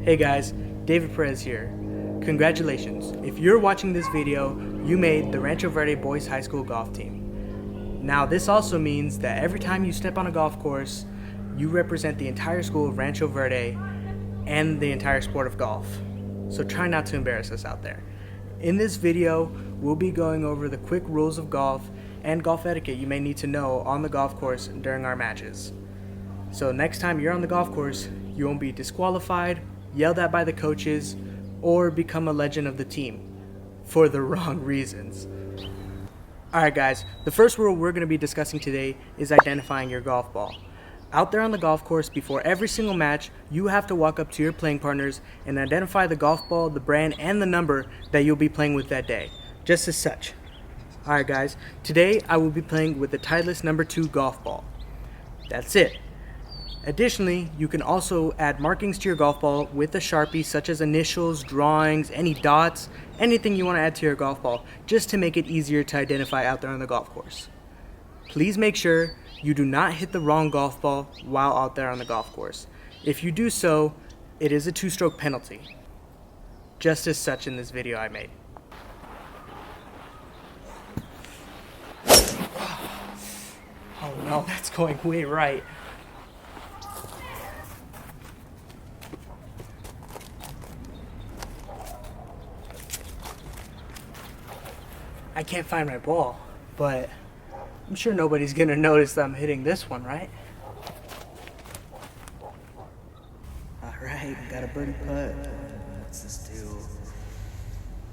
Hey guys, David Perez here. Congratulations, if you're watching this video, you made the Rancho Verde Boys High School golf team. Now this also means that every time you step on a golf course, you represent the entire school of Rancho Verde and the entire sport of golf. So try not to embarrass us out there. In this video, we'll be going over the quick rules of golf and golf etiquette you may need to know on the golf course during our matches. So next time you're on the golf course, you won't be disqualified, yelled at by the coaches, or become a legend of the team for the wrong reasons. Alright guys, the first rule we're going to be discussing today is identifying your golf ball. Out there on the golf course, before every single match, you have to walk up to your playing partners and identify the golf ball, the brand, and the number that you'll be playing with that day, just as such. Alright guys, today I will be playing with the Titleist number 2 golf ball. That's it. Additionally, you can also add markings to your golf ball with a Sharpie, such as initials, drawings, any dots, anything you want to add to your golf ball, just to make it easier to identify out there on the golf course. Please make sure you do not hit the wrong golf ball while out there on the golf course. If you do so, it is a 2-stroke penalty, just as such in this video I made. Oh no, that's going way right. I can't find my ball, but I'm sure nobody's gonna notice that I'm hitting this one, right? Alright, got a birdie putt. What's this do?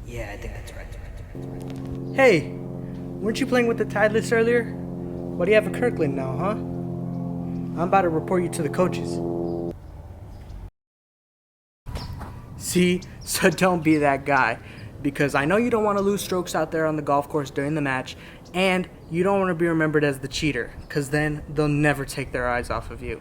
Yeah, I think that's right. Hey, weren't you playing with the Titleist earlier? Why do you have a Kirkland now, huh? I'm about to report you to the coaches. See, so don't be that guy. Because I know you don't want to lose strokes out there on the golf course during the match, and you don't want to be remembered as the cheater, because then they'll never take their eyes off of you.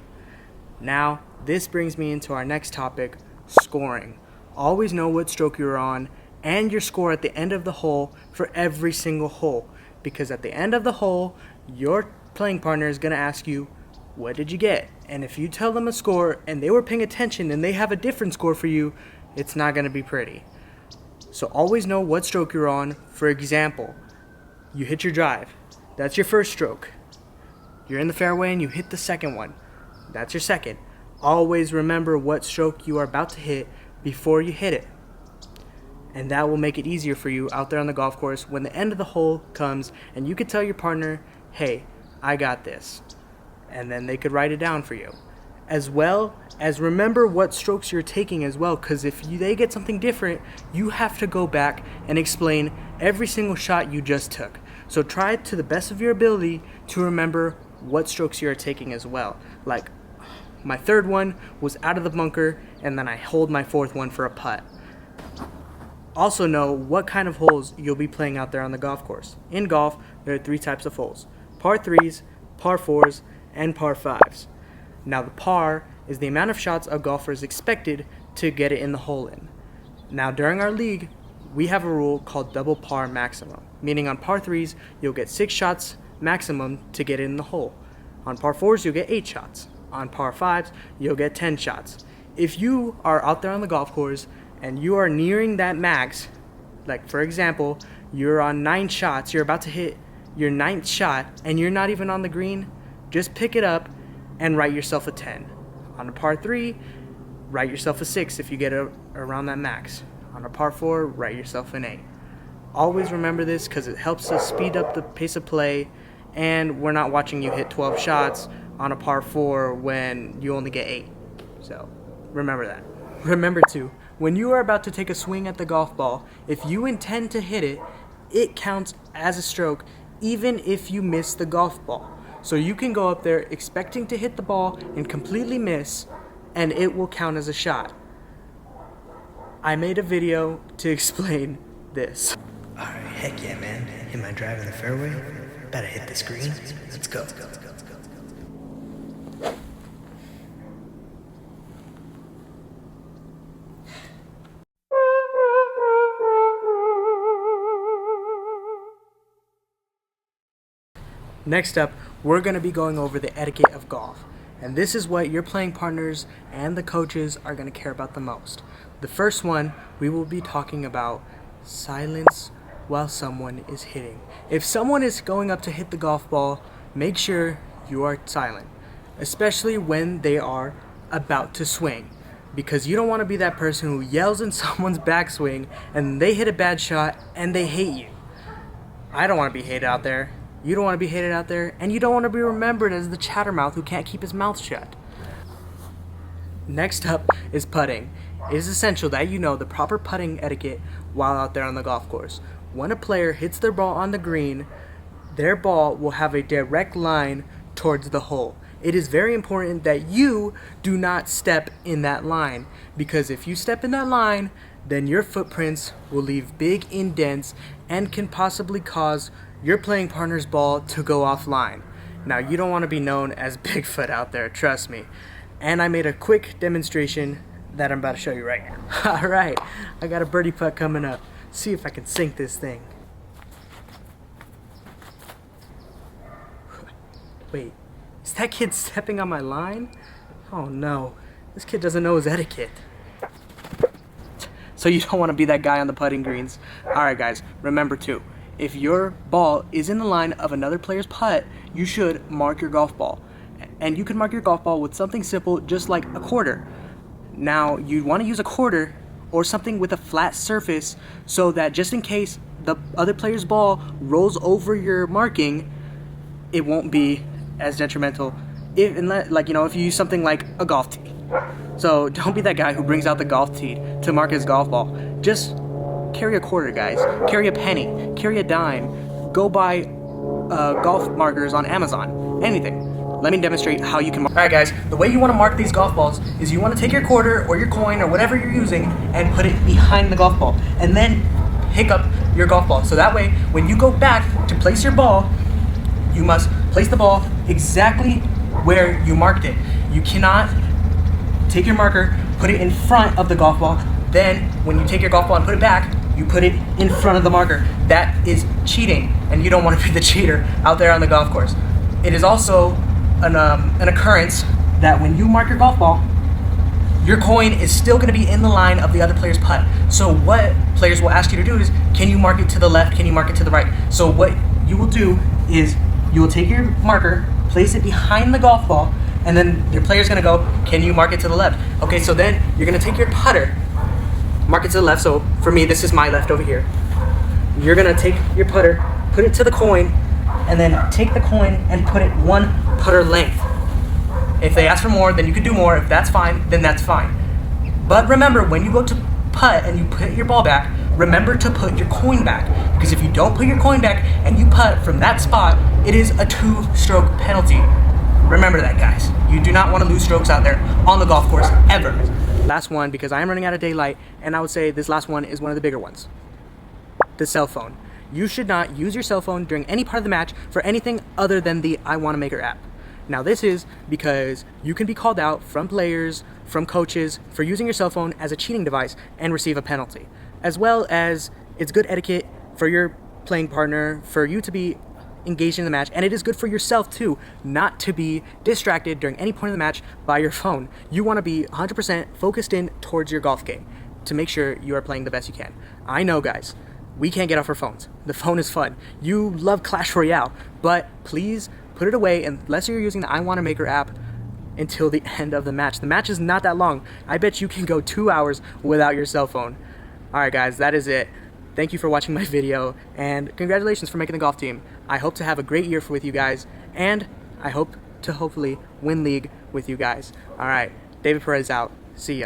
Now, this brings me into our next topic, scoring. Always know what stroke you're on and your score at the end of the hole for every single hole, because at the end of the hole, your playing partner is going to ask you, what did you get? And if you tell them a score and they were paying attention and they have a different score for you, it's not going to be pretty. So always know what stroke you're on. For example, you hit your drive. That's your first stroke. You're in the fairway and you hit the second one. That's your second. Always remember what stroke you are about to hit before you hit it. And that will make it easier for you out there on the golf course when the end of the hole comes and you could tell your partner, hey, I got this. And then they could write it down for you. As well as remember what strokes you're taking as well, because if they get something different, you have to go back and explain every single shot you just took. So try to the best of your ability to remember what strokes you're taking as well. Like, my third one was out of the bunker, and then I hold my fourth one for a putt. Also know what kind of holes you'll be playing out there on the golf course. In golf, there are 3 types of holes: par 3s, par 4s, and par 5s. Now the par is the amount of shots a golfer is expected to get it in the hole in. Now during our league, we have a rule called double par maximum, meaning on par 3s, you'll get 6 shots maximum to get it in the hole. On par 4s, you'll get 8 shots. On par 5s, you'll get 10 shots. If you are out there on the golf course and you are nearing that max, like for example, you're on 9 shots, you're about to hit your 9th shot, and you're not even on the green, just pick it up and write yourself a 10. On a par 3, write yourself a 6 if you get around that max. On a par 4, write yourself an 8. Always remember this because it helps us speed up the pace of play, and we're not watching you hit 12 shots on a par 4 when you only get 8. So remember that. Remember too, when you are about to take a swing at the golf ball, if you intend to hit it, it counts as a stroke even if you miss the golf ball. So you can go up there expecting to hit the ball and completely miss, and it will count as a shot. I made a video to explain this. Alright, heck yeah, man. Hit my drive in the fairway. Better hit this green. Let's go. Next up, we're going to be going over the etiquette of golf. And this is what your playing partners and the coaches are going to care about the most. The first one, we will be talking about silence while someone is hitting. If someone is going up to hit the golf ball, make sure you are silent, especially when they are about to swing, because you don't want to be that person who yells in someone's backswing and they hit a bad shot and they hate you. I don't want to be hated out there. You don't want to be hated out there, and you don't want to be remembered as the chattermouth who can't keep his mouth shut. Next up is putting. It is essential that you know the proper putting etiquette while out there on the golf course. When a player hits their ball on the green, their ball will have a direct line towards the hole. It is very important that you do not step in that line, because if you step in that line, then your footprints will leave big indents and can possibly cause your playing partner's ball to go offline. Now, you don't want to be known as Bigfoot out there, trust me. And I made a quick demonstration that I'm about to show you right now. Alright, I got a birdie putt coming up. See if I can sink this thing. Wait, is that kid stepping on my line? Oh no, this kid doesn't know his etiquette. So you don't want to be that guy on the putting greens. Alright guys, remember too, if your ball is in the line of another player's putt, you should mark your golf ball. And you can mark your golf ball with something simple, just like a quarter. Now, you want to use a quarter or something with a flat surface so that just in case the other player's ball rolls over your marking, it won't be as detrimental if you use something like a golf tee. So don't be that guy who brings out the golf tee to mark his golf ball. Just carry a quarter, guys. Carry a penny. Carry a dime. Go buy golf markers on Amazon. Anything. Let me demonstrate how you can mark. Alright guys, the way you want to mark these golf balls is you want to take your quarter or your coin or whatever you're using and put it behind the golf ball. And then pick up your golf ball. So that way, when you go back to place your ball, you must place the ball exactly where you marked it. You cannot take your marker, put it in front of the golf ball, then when you take your golf ball and put it back, you put it in front of the marker. That is cheating, and you don't want to be the cheater out there on the golf course. It is also an occurrence that when you mark your golf ball, your coin is still going to be in the line of the other player's putt. So what players will ask you to do is, can you mark it to the left? Can you mark it to the right? So what you will do is you will take your marker, place it behind the golf ball, and then your player's going to go, can you mark it to the left? Okay, so then you're going to take your putter, mark it to the left. So for me, this is my left over here. You're going to take your putter, put it to the coin, and then take the coin and put it one putter length. If they ask for more, then you could do more. If that's fine, then that's fine. But remember, when you go to putt and you put your ball back, remember to put your coin back. Because if you don't put your coin back and you putt from that spot, it is a 2-stroke penalty. Remember that, guys. You do not want to lose strokes out there on the golf course, ever. Last one, because I am running out of daylight, and I would say this last one is one of the bigger ones. The cell phone. You should not use your cell phone during any part of the match for anything other than the I Want to Maker app. Now this is because you can be called out from players, from coaches, for using your cell phone as a cheating device and receive a penalty. As well as it's good etiquette for your playing partner, for you to be engaged in the match, and it is good for yourself too, not to be distracted during any point of the match by your phone. You want to be 100% focused in towards your golf game to make sure you are playing the best you can. I know, guys, we can't get off our phones. The phone is fun. You love Clash Royale, but please put it away unless you're using the I Want to Maker app until the end of the match. The match is not that long. I bet you can go 2 hours without your cell phone. Alright guys, that is it. Thank you for watching my video, and congratulations for making the golf team. I hope to have a great year with you guys, and I hope to hopefully win league with you guys. Alright, David Perez out. See ya.